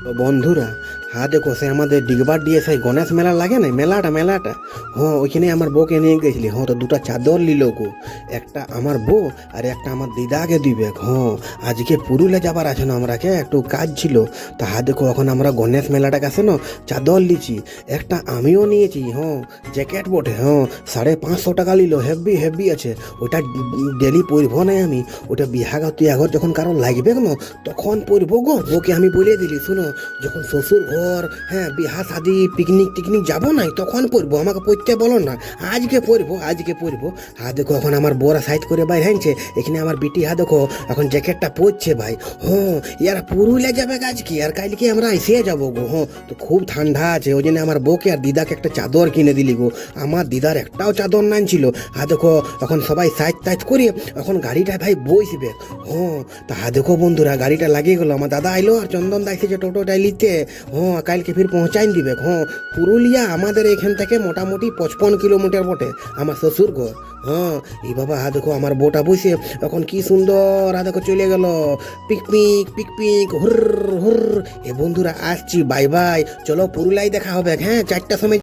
তো বন্ধুরা, হ্যাঁ দেখো সে আমাদের ডিগবার দিয়ে সেই গণেশ মেলা লাগে না, মেলাটা হ্যাঁ ওইখানে আমার বউকে নিয়ে গেছিলি। হ্যাঁ তো দুটা চাদর নিল গো, একটা আমার বউ আর একটা আমার দিদাকে দিবে। হ্যাঁ আজকে পুরুলে যাবার আছে না, আমরাকে একটু কাজ ছিল। তা হ্যাঁ দেখো এখন আমরা গণেশ মেলাটা কাছে না চাদর লিছি, একটা আমিও নিয়েছি। হ্যাঁ জ্যাকেট বটে, হ্যাঁ 550 টাকা নিল, হেভি হেভি আছে। ওটা ডেলি পরবো না আমি, ওটা তুই আগর যখন কারো লাগবে না তখন পরবো গো। ওকে আমি বলে দিলি শুনো, যখন শ্বশুর ঘর, হ্যাঁ বিহা শাদি পিকনিক টিকনিক যাবো নাই তখন পরবো, আমাকে পড়তে বলো না। আজকে পরবো। হ্যাঁ দেখো এখন আমার বোরা সাইড করে বাইর হাইছে, এখানে আমার বিটি হ্যাঁ দেখো এখন জ্যাকেটটা পরছে ভাই। হ্যাঁ ইয়ারা পুরুলিয়া যাবে আজকে আর কালকে আমরা এসে যাবো গো। হ্যাঁ তো খুব ঠান্ডা আছে, ওই জন্য আমার বউকে আর দিদাকে একটা চাদর কিনে দিলি গো। আমার দিদার একটাও চাদর নাই ছিল। হ্যাঁ দেখো এখন সবাই সাইজ টাইজ করি, এখন গাড়িটা ভাই বইসবে। হ্যাঁ তা হ্যাঁ দেখো বন্ধুরা গাড়িটা লাগিয়ে গেলো, আমার দাদা আইলো আর চন্দন দা এসেছে টোটোটাই লিতে। হ্যাঁ কালকে ফির পৌঁছাই দিবে। হ্যাঁ পুরুলিয়া আমাদের এখান থেকে মোটামুটি 55 কিলোমিটার বটে আমার শ্বশুর ঘর। হ্যাঁ এই বাবা হ্যাঁ দেখো আমার বউটা বসে এখন কি সুন্দর হ্যাঁ দেখো চলে গেল পিকপিক পিকপিক হুর হুর। এ বন্ধুরা আসছি, বাই বাই, চলো পুরুলিয়ায় দেখা হবে। হ্যাঁ 4টার সময়।